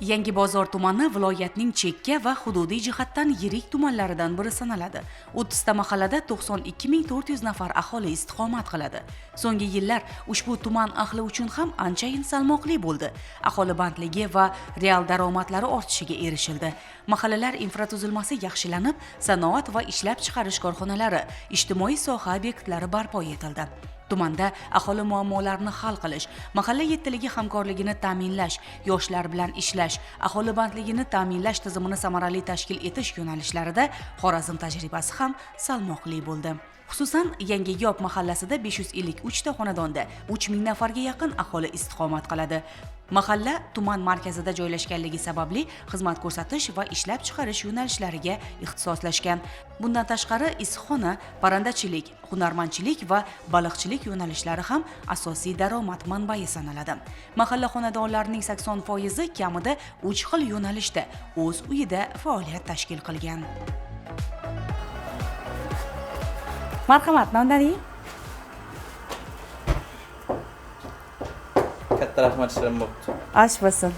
Yangibozor tumani viloyatning chekka va hududiy jihatdan yirik tumanlaridan biri sanaladi. 30 ta mahallada 92.400 nafar aholi istiqomat qiladi. So'nggi yillar ushbu tuman ahli uchun ham anchayin salmoqli bo'ldi. Aholi bandligi va real daromadlari ortishiga erishildi. Mahallalar infratuzilmasi yaxshilanib, sanoat va ishlab chiqarish korxonalari, ijtimoiy soha obyektlari barpo etildi. Tumanda aholi muammolarini hal qilish, mahalla yettiligi hamkorligini ta'minlash, yoshlar bilan ishlash, aholi bandligini ta'minlash tizimini samarali tashkil etish yo'nalishlarida Xorazm tajribasi ham salmoqli bo'ldi. Xususan, Yangiyob mahallasida 553 ta xonadonda 3000 nafarga yaqin aholi istiqomat qiladi. Mahalla tuman markazida joylashganligi sababli xizmat ko'rsatish va ishlab chiqarish yo'nalishlariga ixtisoslashgan. Bundan tashqari issiqxona, parrandachilik, hunarmandchilik va baliqchilik yo'nalishlari ham asosiy daromad manbai sanaladi. Mahalla xonadonlarining 80% kamida 3 xil yo'nalishda o'z uyida faoliyat tashkil qilgan. Marhamat, nondaning? Katta rahmat, shirin bo'pti. Ash bo'lsin.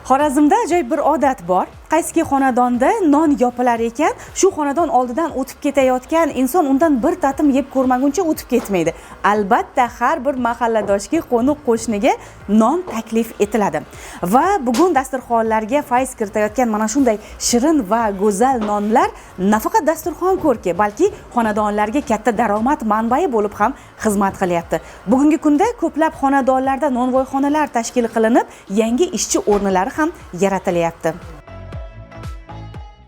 Xorazmda ajoyib bir odat bor. Qaysi xonadonda non yopilar ekan, shu xonadon oldidan o'tib ketayotgan inson undan bir tatim yeb ko'rmaguncha o'tib ketmaydi. Albatta, har bir mahalladoshga, qo'ni qo'shniga non taklif etiladi. Va bugun dasturxonlarga fayz kiritayotgan mana shunday shirin va go'zal nonlar nafaqat dasturxon ko'rki, balki xonadonlarga katta daromad manbai bo'lib ham xizmat qilyapti. Bugungi kunda ko'plab xonadonlarda nonvoyxonalar tashkil qilinib, yangi ishchi o'rnlari ham yaratilyapti.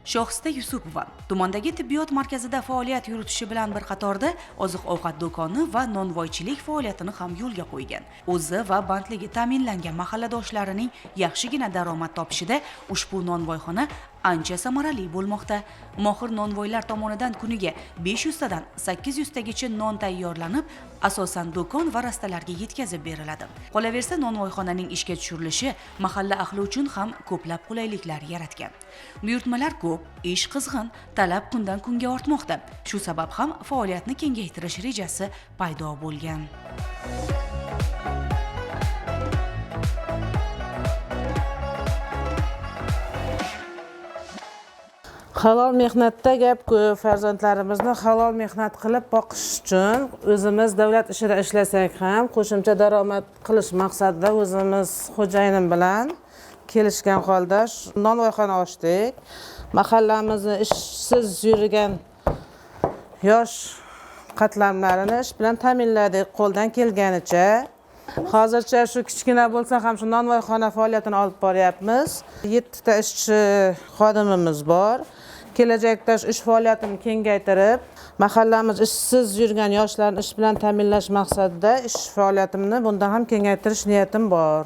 Shohista Yusupova tumandagi tibbiyot markazida faoliyat yuritishi bilan bir qatorda oziq-ovqat do'koni va nonvoychilik faoliyatini ham yo'lga qo'ygan. O'zi va bandligi ta'minlangan mahalladoshlarining yaxshigina daromad topishida ushbu nonvoyxona ancha samarali bo'lmoqda. Mohir nonvoylar tomonidan kuniga 500 tadan 800 tagacha non tayyorlanib, asosan do'kon va rastalarga yetkazib beriladi. Qolaversa, nonvoyxonaning ishga tushirilishi mahalla ahli uchun ham ko'plab qulayliklar yaratgan. Buyurtmalar ko'p, ish qizg'in, talab kundan kunga ortmoqda. Shu sabab ham faoliyatni kengaytirish rejasi paydo bo'lgan. Halol mehnatda gap ko'p. Farzandlarimizni halol mehnat qilib boqish uchun o'zimiz davlat ishida ishlasak ham qo'shimcha daromad qilish maqsadida o'zimiz xo'jayinim bilan kelishgan holda nonvoyxona ochdik. Mahallamizni ishsiz yurgan yosh qatlamlarini ish bilan ta'minladik qo'ldan kelganicha. Hozircha shu kichkina bo'lsa ham shu nonvoyxona faoliyatini olib boryapmiz. 7 ta ishchi xodimimiz bor. Kelajakda ish faoliyatini kengaytirib, mahallamiz ishsiz yurgan yoshlarni ish bilan ta'minlash maqsadida ish faoliyatimni bundan ham kengaytirish niyatim bor.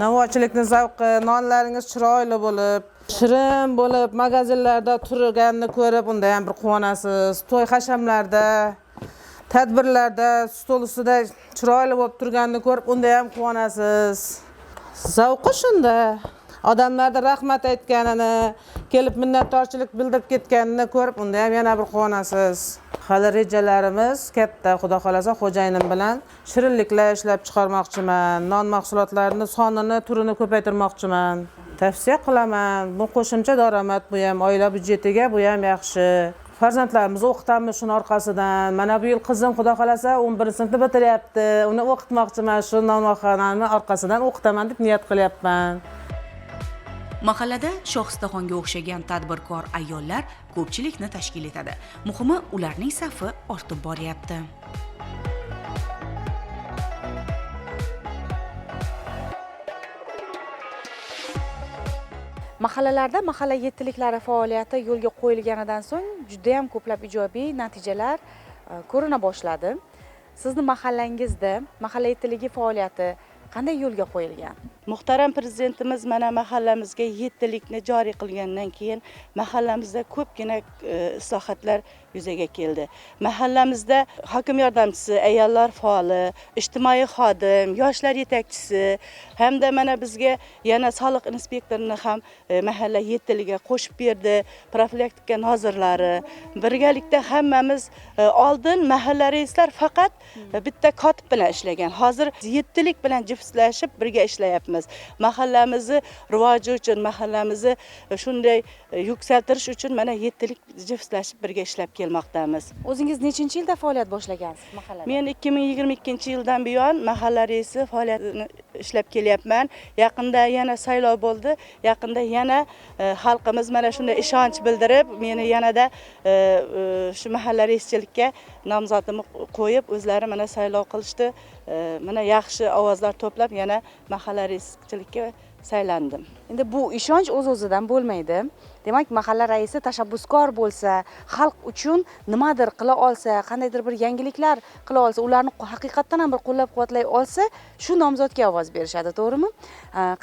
Nonvoychilikning zavqi, nonlaringiz chiroyli bo'lib, shirin bo'lib, magazinlarda turganini ko'rib, unda ham bir quvonasiz. To'y hashamlarda, tadbirlarda stol ustida chiroyli bo'lib turganini ko'rib, unda ham quvonasiz. Zavqi shunda. Odamlarda rahmat aytganini, kelib minnatdorchilik bildirib ketganini ko'rib, unda ham yana bir quvonasiz. Hali rejalarimiz katta, xudo xolasa xo'jayinim bilan shirinliklar ishlab chiqarmoqchiman. Non mahsulotlarini sonini, turini ko'paytirmoqchiman. Tavsiya qilaman. Bu qo'shimcha daromad, bu ham oila byudjetiga bu ham yaxshi. Farzandlarimizni o'qitamiz shuni orqasidan. Mana bu yil qizim xudo xolasa 11-sinfni bitiryapti. Uni o'qitmoqchiman, shu nonvoyxonani orqasidan o'qitaman deb niyat qilyapman. Mahallada Shohistaxonga o'xshagan tadbirkor ayollar ko'pchilikni tashkil etadi. Muhimi, ularning safi ortib boryapti. Mahallalarda mahalla yettiliklari faoliyati yo'lga qo'yilganidan so'ng juda ham ko'plab ijobiy natijalar ko'rina boshladi. Sizni mahallangizda mahalla yettiligi faoliyati qanday yo'lga qo'yilgan? Muhtaram prezidentimiz mana mahallamizga yettilikni joriy qilgandan keyin mahallamizda ko'pgina islohotlar yuzaga keldi. Mahallamizda hokim yordamchisi, ayollar faoli, ijtimoiy xodim, yoshlar yetakchisi hamda mana bizga yana soliq inspektorini ham mahalla yettiligiga qo'shib berdi, profilaktika nozirlari. Birgalikda hammamiz oldin mahalla reislar faqat bitta kotib bilan ishlagan. Hozir yettilik bilan jiftlashib birga ishlayapmiz. qilyapmiz. Mahallamizni rivoji uchun, mahallamizni shunday yuksaltirish uchun mana 7 yillik jiftlashib birga ishlab kelmoqdamiz. O'zingiz nechinchi yilda faoliyat boshlagansiz mahallada? Men 2022-yildan buyon mahalla raisi faoliyatini ishlab kelyapman. Yaqinda yana saylov bo'ldi. Yaqinda yana xalqimiz mana shunday ishonch bildirib, meni yanada shu mahalla raischilikka nomzodimni qo'yib, o'zlari mana saylov qilishdi. Mana yaxshi ovozlar to'plab yana mahalla raischilikka saylandim. Endi bu ishonch o'z-o'zidan bo'lmaydi. Demak, mahalla raisi tashabbuskor bo'lsa, xalq uchun nimadir qila olsa, qandaydir bir yangiliklar qila olsa, ularni haqiqatdan ham bir qo'llab-quvvatlay olsa, shu nomzodga ovoz berishadi, to'g'rimi?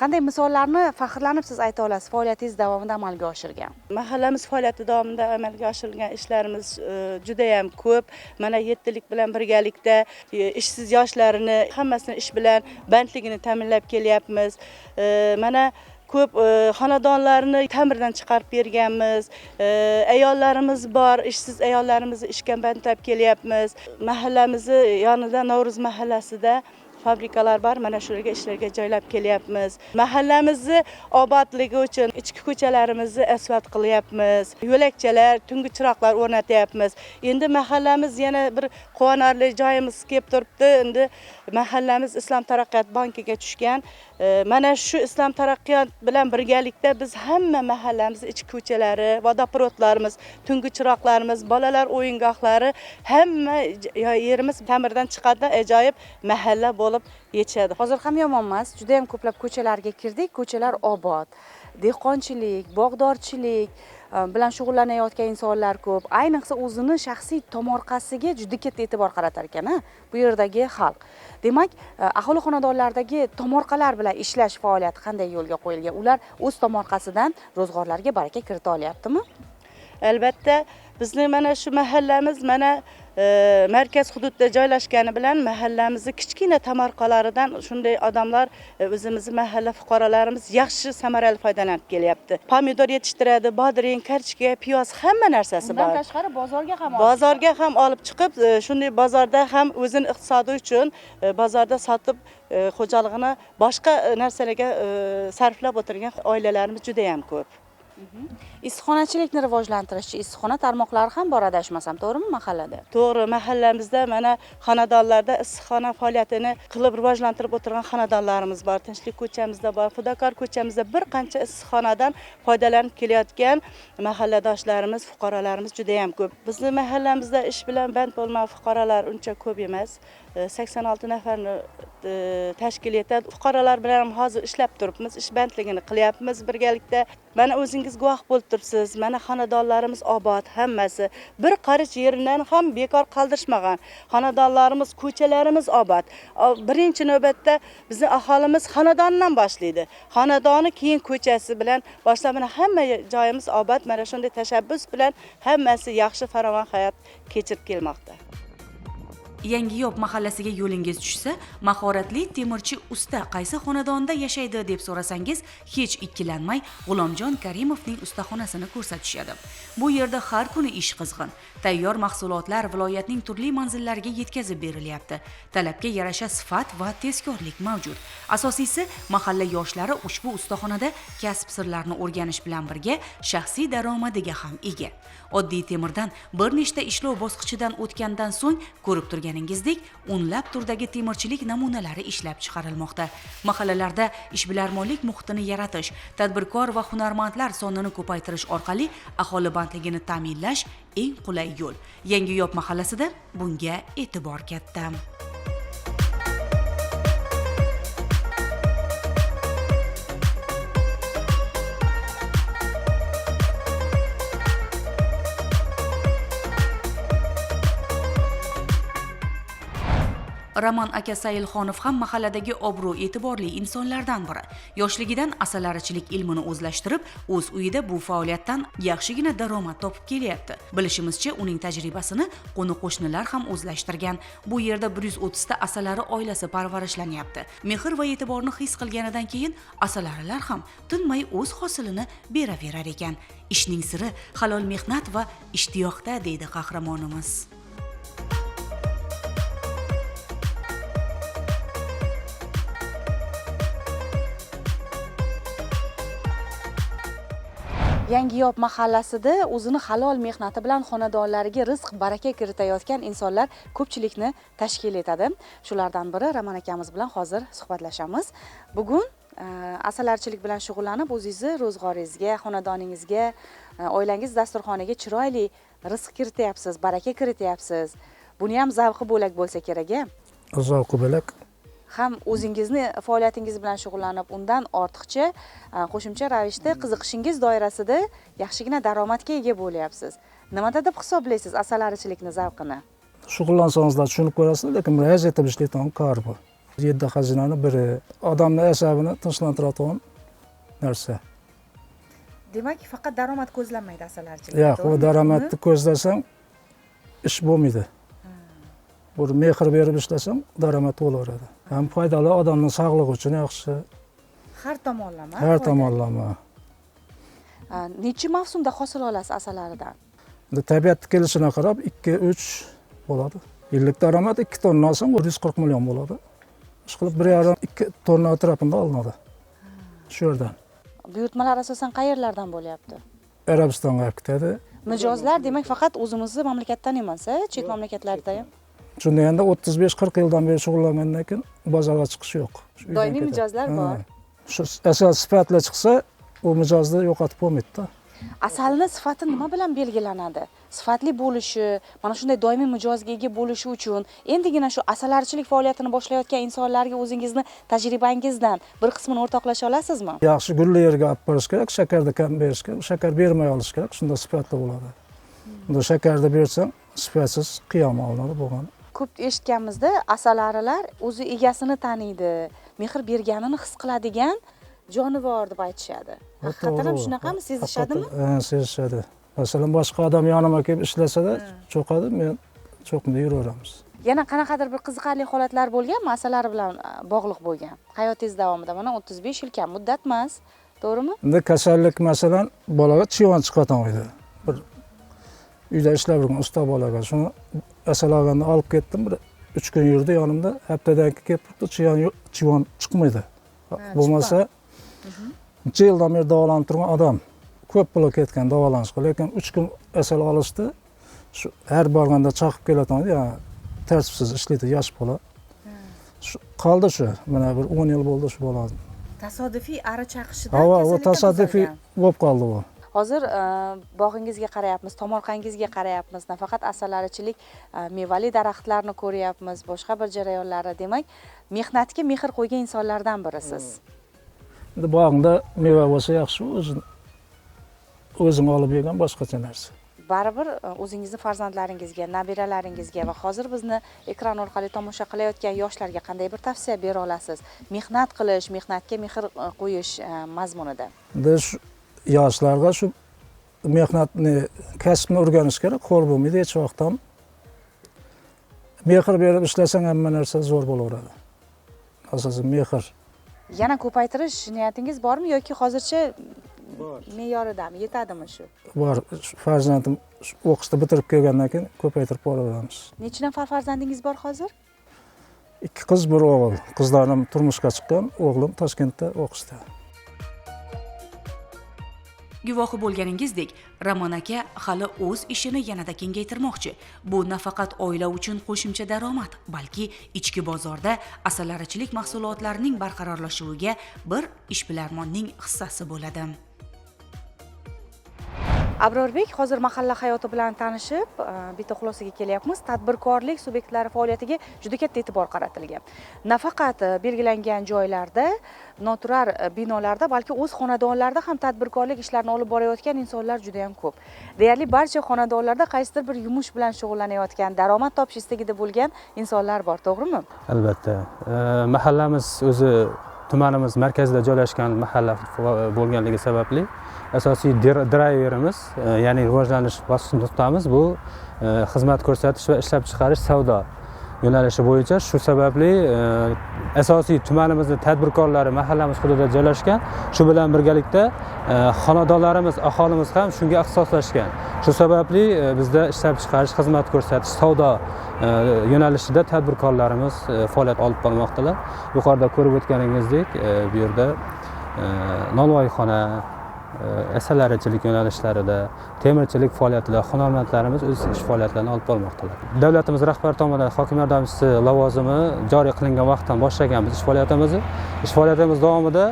Qanday misollarni faxrlanib siz ayta olasiz faoliyatingiz davomida amalga oshirgan? Mahallamiz faoliyati davomida amalga oshirilgan ishlarimiz juda ham ko'p. Mana 7 yillik bilan birgalikda ishsiz yoshlarini hammasini ish bilan bandligini ta'minlab kelyapmiz. Mana ko'p xonadonlarni ta'mirdan chiqarib berganmiz. Ayollarimiz bor, ishsiz ayollarimizni ishga bandlab kelyapmiz. Mahallamizni yonida Navro'z mahallasida fabrikalar bor, mana shularga ishlarga joylab kelyapmiz. Mahallamizni obodligi uchun ichki ko'chalarimizni asfalt qilyapmiz. Yo'lakchalar, tungi chiroqlar o'rnatyapmiz. Endi mahallamiz yana bir quvonarli joyimiz kelib turibdi. Endi mahallamiz Islom taraqqiyot bankiga tushgan. Mana shu Islom taraqqiyot bilan birgalikda biz hamma mahallamiz ichki ko'chalari, vodoprovodlarimiz, tungi chiroqlarimiz, bolalar o'yingohlari hamma yerimiz ta'mirdan chiqadi, ajoyib mahalla bo'lib yetishadi. Hozir ham yomon emas, juda ham ko'plab ko'chalarga kirdik. Ko'chalar obod. Dehqonchilik, bog'dorchilik bilan shug'ullanayotgan insonlar ko'p. Ayniqsa o'zini shaxsiy tomorqasiga juda katta e'tibor qaratar ekan, bu yerdagi xalq. Demak, aholi xonadonlaridagi tomorqalar bilan ishlash faoliyati qanday yo'lga qo'yilgan? Ular o'z tomorqasidan ro'zg'orlarga baraka kirita olyaptimi? Albatta, bizning mana shu mahallamiz mana markaz hududda joylashgani bilan mahallamizni kichkina tomorqalaridan shunday odamlar o'zimizning mahalla fuqarolarimiz yaxshi samarali foydalanib kelyapti. Pomidor yetishtiradi, bodring, karchka, piyoz hamma narsasi bor. Bundan tashqari bozorga ham olib chiqib, shunday bozorda ham o'zining iqtisodi uchun bozorda sotib xo'jaligini boshqa narsalarga sarflab o'tirgan oilalarimiz juda ham ko'p. Issiqxonachilikni rivojlantirishchi issiqxona tarmoqlari ham bor adashmasam, to'g'rimi mahallada? To'g'ri, mahallamizda mana xonadonlarda issiqxona faoliyatini qilib rivojlantirib o'tirgan xonadonlarimiz bor. Tinchlik ko'chamizda bor, Fidokor ko'chamizda bir qancha issiqxonadan foydalanib kelayotgan mahalladoshlarimiz, fuqarolarimiz juda ham ko'p. Bizning mahallamizda ish bilan band bo'lgan fuqarolar uncha ko'p emas. 86 nafarni tashkil etadi. Fuqarolar bilan ham hozir ishlab turibmiz, ish bandligini qilyapmiz birgalikda. Mana o'zingiz guvoh bo'lib turibsiz. Mana xonadonlarimiz obod, hammasi. Bir qarich yeridan ham bekor qoldirishmagan. Xonadonlarimiz, ko'chalarimiz obod. Birinchi navbatda bizning aholimiz xonadondan boshlaydi. Xonadoni keyin ko'chasi bilan boshlab mana hamma joyimiz obod. Mana shunday tashabbus bilan hammasi yaxshi farovon hayot kechirib kelmoqda. Yangiyo'l mahallasiga yo'lingiz tushsa, mahoratli temirchi usta qaysi xonadonda yashaydi deb so'rasangiz, hech ikkilanmay G'ulomjon Karimovning ustaxonasini ko'rsatishadi. Bu yerda har kuni ish qizg'in. Tayyor mahsulotlar viloyatning turli manzillariga yetkazib berilyapti. Talabga yarasha sifat va tezkorlik mavjud. Asosiysi, mahalla yoshlari ushbu ustaxonada kasb sirlarini o'rganish bilan birga shaxsiy daromadiga ham ega. Oddiy temirdan bir nechta ishlov bosqichidan o'tgandan so'ng ko'rib turganingizdek, o'nlab turdagi temirchilik namunalari ishlab chiqarilmoqda. Mahallalarda ishbilarmonlik muhitini yaratish, tadbirkor va hunarmandlar sonini ko'paytirish orqali aholi bandligini ta'minlash eng qulay yo'l. Yangiyo'l mahallasida bunga e'tibor katta. Roman aka Sayilxonov ham mahalladagi obro' e'tiborli insonlardan biri. Yoshligidan asalarichilik ilmini o'zlashtirib, o'z uyida bu faoliyatdan yaxshigina daromad topib kelyapti. Bilishimizcha, uning tajribasini qo'ni-qo'shnilar ham o'zlashtirgan. Bu yerda 130 ta asalari oilasi parvarishlanyapti. Mehr va e'tiborni his qilganidan keyin asalarilar ham tinmay o'z hosilini beraverar ekan. Ishning siri halol mehnat va ishtiyoqda, deydi qahramonimiz. Yangiyob mahallasida o'zini halol mehnati bilan xonadonlariga rizq baraka kiritayotgan insonlar ko'pchilikni tashkil etadi. Shulardan biri Roman akamiz bilan hozir suhbatlashamiz. Bugun asalarichilik bilan shug'ullanib, o'zingizni ro'zg'oringizga, xonadoningizga, oilangiz dasturxoniga chiroyli rizq kirityapsiz, baraka kirityapsiz. Buni ham zavqi bo'lak bo'lsa kerak-a? Zavqi bo'lak. Ham o'zingizni faoliyatingiz bilan shug'ullanib, undan ortiqcha qo'shimcha ravishda qiziqishingiz doirasida yaxshigina daromadga ega bo'lyapsiz. Nimada deb hisoblaysiz asalarichilikni zavqini? Shug'ullansangizlar tushunib ko'rasizlar, lekin bir ajratib ishlaydigan kar bu. 7 xazinani biri odamni asabini tinchlantiradigan narsa. Demak, faqat daromad ko'zlanmaydi asalarichilik. Yo'q, u daromadni ko'zlasang ish bo'lmaydi. Bir mehr berib ishlasang daromad bo'laveradi. Ham foydali, odamning sog'lig'i uchun yaxshi. Har tomonlama. Har tomonlama. Necha mavsumda hosil olasiz asalaridan? Endi tabiatga kelishini qarab 2-3 bo'ladi. Yillik daromad 2 tonna olsang 140 million bo'ladi. Ishqilib 1,5-2 tonna atrofida olinadi. Shu yerdan. Buyurtmalar asosan qayerlardan bo'lyapti? Arabistonga olib ketadi. Mijozlar demak faqat o'zimizning mamlakatdan emas, chet mamlakatlarda ham. Shunda endi 35-40 yildan beri shug'ullangandan keyin bozorga chiqish yo'q. Doimiy mijozlar bor. Shu asal sifatli chiqsa, u mijozni yo'qotib bo'lmaydi-da. Asalni sifati nima bilan belgilanadi? Sifatli bo'lishi, mana shunday doimiy mijozga ega bo'lishi uchun endigina shu asalarichilik faoliyatini boshlayotgan insonlarga o'zingizni tajribangizdan bir qismini o'rtoqlasha olasizmi? Yaxshi gulli yerga olib borish kerak, shakarda kam berish kerak, shakar bermay olish kerak, shunda sifatli bo'ladi. Bunda shakarda bersang, sifatsiz qiyom olinadi bo'lgan. Ko'p eshitganimizda asalarilar o'zi egasini taniydi, mehr berganini his qiladigan jonivor deb aytishadi. Haqiqatan ham shunaqami, sezishadimi? Ha, sezishadi. Masalan, boshqa odam yonimga kelib ishlasada cho'qadi, men cho'qmay yuraveramiz. Yana qanaqadir bir qiziqarli holatlar bo'lganmi asalari bilan bog'liq bo'lgan? Hayotingiz davomida mana 35 yil kam muddat emas, to'g'rimi? Endi kasallik masalan bolaga chivon chiqatan edi. Bir uyda ishlab yurgan usta bolaga shuni asal olganda olib ketdim, bir 3 kun yurdi yonimda, haftadan kelib turibdi, chivon chiqmaydi. Bo'lmasa necha yildan beri davolanib turgan odam ko'p pul ketgan davolanishga, lekin 3 kun asal olishdi. Shu har borganda chaqib kelatan edi, ya'ni tartibsiz ishlaydi yosh bola. Shu qoldi shu, mana bir 10 yil bo'ldi shu bola. Tasodifiy ari chaqishidan kasallik. Ha, tasodifiy bo'lib qoldi bu. Hozir bog'ingizga qarayapmiz, tomorqangizga qarayapmiz. Nafaqat asalarichilik, mevali daraxtlarni ko'ryapmiz, boshqa bir jarayonlarni, demak, mehnatga mehr qo'ygan insonlardan birisiz. Endi bog'ingda meva bo'lsa yaxshi, o'zing olib yegan boshqacha narsa. Baribir o'zingizning farzandlaringizga, nabiralaringizga va hozir bizni ekran orqali tomosha qilayotgan yoshlarga qanday bir tavsiya bera olasiz? Mehnat qilish, mehnatga mehr qo'yish mazmunida. Endi shu yoshlarga shu mehnatni, kasbni o'rganish kerak, qo'l bo'lmaydi hech vaqt ham. Mehr berib ishlasang hamma narsa zo'r bo'laveradi. Asosan mehr. Yana ko'paytirish niyatingiz bormi yoki hozircha me'yoridami, yetadimi shu? Bor, farzandim o'qishni bitirib kelgandan keyin ko'paytirib boraveramiz. Necha nafar farzandingiz bor hozir? 2 qiz, 1 o'g'il. Qizlarim turmushga chiqqan, o'g'lim Toshkentda o'qishda. Guvohi bo'lganingizdek, Roman aka hali o'z ishini yanada kengaytirmoqchi. Bu nafaqat oila uchun qo'shimcha daromad, balki ichki bozorda asalarichilik mahsulotlarining barqarorlashuviga bir ishbilarmonning hissasi bo'ladi. Abrorbek, hozir mahalla hayoti bilan tanishib, bitta xulosaga kelyapmiz. Tadbirkorlik subyektlari faoliyatiga juda katta e'tibor qaratilgan. Nafaqat belgilangan joylarda, noturar binolarda, balki o'z xonadonlarida ham tadbirkorlik ishlarini olib borayotgan insonlar juda ham ko'p. Deyarli barcha xonadonlarda qaysidir bir yumush bilan shug'ullanayotgan, daromad topish istagida bo'lgan insonlar bor, to'g'rimi? Albatta. Mahallamiz o'zi tumanimiz markazida joylashgan mahalla bo'lganligi sababli asosiy driverimiz, ya'ni rivojlanish bosqich nuqtamiz bu xizmat ko'rsatish va ishlab chiqarish savdo yo'nalishi bo'yicha. Shu sababli asosiy tumanimizning tadbirkorlari mahallamiz hududida joylashgan. Shu bilan birgalikda xonadonlarimiz, aholimiz ham shunga ixtisoslashgan. Shu sababli bizda ishlab chiqarish, xizmat ko'rsatish, savdo yo'nalishida tadbirkorlarimiz faoliyat olib bormoqdalar. Yuqorida ko'rib o'tganingizdek, bu yerda nonvoyxona, asalarichilik yo'nalishlarida, temirchilik faoliyatida hunarmandlarimiz o'z ish faoliyatlarini olib bormoqdalar. Davlatimiz rahbari tomonidan hokim yordamchisi lavozimi joriy qilingan vaqtdan boshlaganmiz ish faoliyatimizni. Ish faoliyatimiz davomida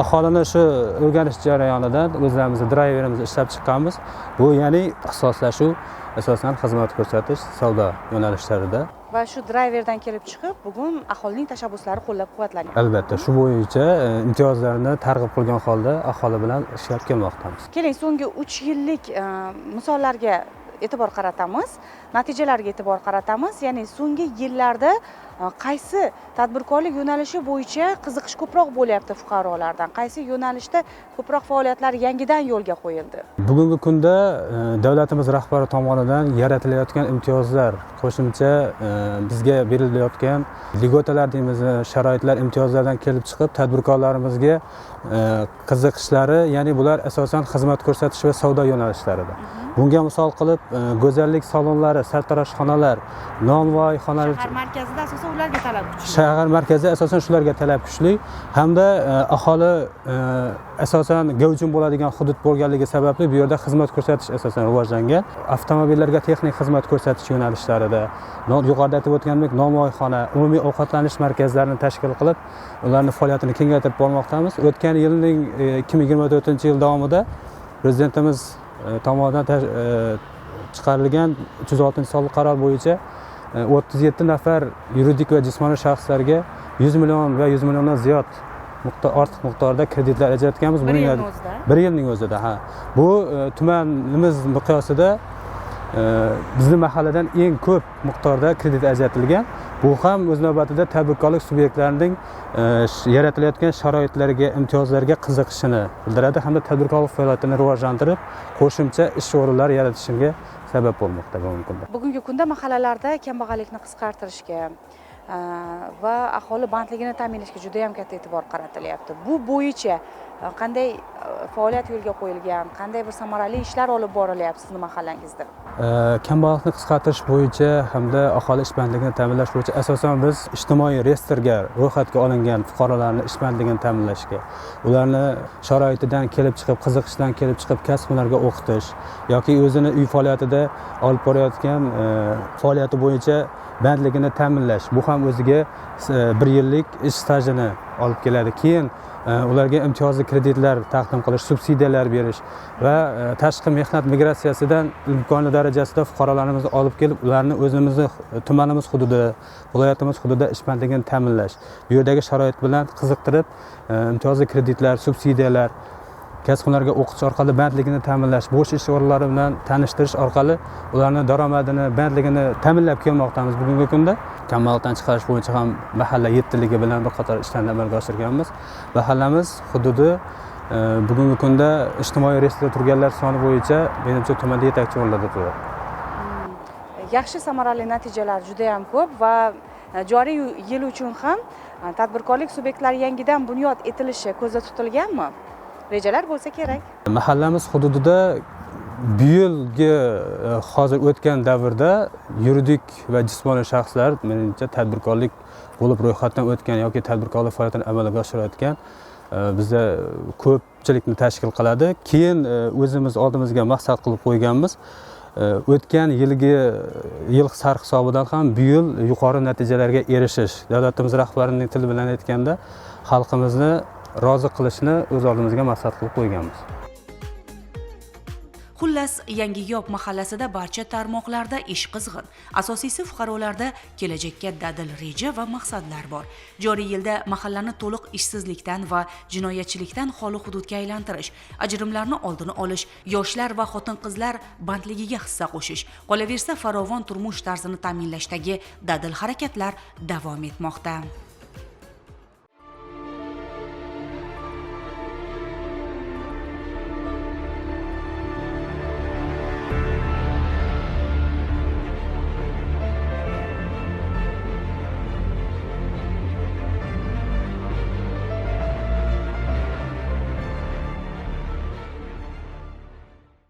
aholini shu o'rganish jarayonidan o'zlarimizni drayverimizni ishlab chiqqanmiz. Bu ya'ni ixtisoslashuv asosan xizmat ko'rsatish, savdo yo'nalishlarida. Va shu drayverdan kelib chiqib, bugun aholining tashabbuslari qo'llab-quvvatlanyapti. Albatta, shu bo'yicha imtiyozlarni targ'ib qilgan holda aholi bilan ishlab kelmoqdamiz. Keling, so'nggi 3 yillik misollarga e'tibor qaratamiz, natijalarga e'tibor qaratamiz. Ya'ni so'nggi yillarda qaysi tadbirkorlik yo'nalishi bo'yicha qiziqish ko'proq bo'lyapti fuqarolardan, qaysi yo'nalishda ko'proq faoliyatlar yangidan yo'lga qo'yildi? Bugungi kunda davlatimiz rahbari tomonidan yaratilayotgan imtiyozlar, qo'shimcha bizga berilayotgan ligotalar deymiz, sharoitlar, imtiyozlardan kelib chiqib tadbirkorlarimizga qiziqishlari, ya'ni bular asosan xizmat ko'rsatish va savdo yo'nalishlarida. Bunga misol qilib go'zallik salonlari, sartaroshxonalar, nonvoy xonalar, Shahar markazida asosan ularga talab kuchli. shahar markazi asosan shularga talab kuchli hamda aholi asosan gavjum bo'ladigan hudud bo'lganligi sababli bu yerda xizmat ko'rsatish asosan rivojlangan. Avtomobillarga texnik xizmat ko'rsatish yo'nalishlarida, yuqorida aytib o'tganimdek nonvoyxona, umumiy ovqatlanish markazlarini tashkil qilib, ularning faoliyatini kengaytirib bormoqdamiz. O'tgan yilning 2024-yil davomida prezidentimiz tomonidan chiqarilgan 306-sonli qaror bo'yicha 37 nafar yuridik va jismoniy shaxslarga 100 million va 100 milliondan ziyod ortiq miqdorda kreditlar ajratganmiz. Bir yilning o'zida. Bu tumanimiz miqyosida bizning mahalladan eng ko'p miqdorda kredit ajratilgan. Bu ham o'z navbatida tadbirkorlik subyektlarining yaratilayotgan sharoitlarga, imtiyozlarga qiziqishini bildiradi hamda tadbirkorlik faoliyatini rivojlantirib, qo'shimcha ish o'rinlari yaratishiga sabab bo'lmoqda bugungi kunda. Bugungi kunda mahallalarda kambag'allikni qisqartirishga va aholi bandligini ta'minlashga juda ham katta e'tibor qaratilyapti. Bu bo'yicha qanday faoliyat yo'lga qo'yilgan, qanday bir samarali ishlar olib borilyapti sizning mahallangizda? Kambag'allikni qisqartirish bo'yicha hamda aholi ishbandligini ta'minlash bo'yicha asosan biz ijtimoiy reyestrga ro'yxatga olingan fuqarolarni ishbandligini ta'minlashga, ularni sharoitidan kelib chiqib, qiziqishdan kelib chiqib kasb-hunarga o'qitish yoki o'zini uy faoliyatida olib borayotgan faoliyati bo'yicha bandligini ta'minlash. Bu ham o'ziga 1 yillik ish stajini olib keladi. Keyin ularga imtiyozli kreditlar taqdim qilish, subsidiyalar berish va tashqi mehnat migratsiyasidan imkoni darajasida fuqarolarimizni olib kelib, ularni o'zimizni tumanimiz hududida, viloyatimiz hududida ishbandligini ta'minlash. Bu yerdagi sharoit bilan qiziqtirib, imtiyozli kreditlar, subsidiyalar, kasb-hunarga o'qitish orqali bandligini ta'minlash, bo'sh ish o'rinlari bilan tanishtirish orqali ularni daromadini, bandligini ta'minlab kelmoqdamiz bugungi kunda. Kambag'allikdan chiqarish bo'yicha ham mahalla yettiligi bilan bir qator ishlarni amalga oshirganmiz. Mahallamiz hududi bugungi kunda ijtimoiy reyestrda turganlar soni bo'yicha menimcha tumanda yetakchi o'rinlarda turadi. Yaxshi samarali natijalar juda ham ko'p va joriy yil uchun ham tadbirkorlik subyektlari yangidan bunyod etilishi ko'zda tutilganmi? Rejalar bo'lsa kerak. Mahallamiz hududida bu yilgi hozir o'tgan davrda yuridik va jismoniy shaxslar menimcha tadbirkorlik bo'lib ro'yxatdan o'tgan yoki tadbirkorlik faoliyatini amalga oshirayotgan bizda ko'pchilikni tashkil qiladi. Keyin o'zimiz oldimizga maqsad qilib qo'yganmiz. O'tgan yilgi yil sarhisobidan ham bu yil yuqori natijalarga erishish, davlatimiz rahbarining tili bilan aytganda xalqimizni rozi qilishni o'z oldimizga maqsad qilib qo'yganmiz. Xullas, Yangiyob mahallasida barcha tarmoqlarda ish qizg'in. Asosiysi fuqarolarda kelajakka dadil reja va maqsadlar bor. Joriy yilda mahallani to'liq ishsizlikdan va jinoyatchilikdan xoli hududga aylantirish, ajrimlarni oldini olish, yoshlar va xotin-qizlar bandligiga hissa qo'shish, qolaversa farovon turmush tarzini ta'minlashdagi dadil harakatlar davom etmoqda.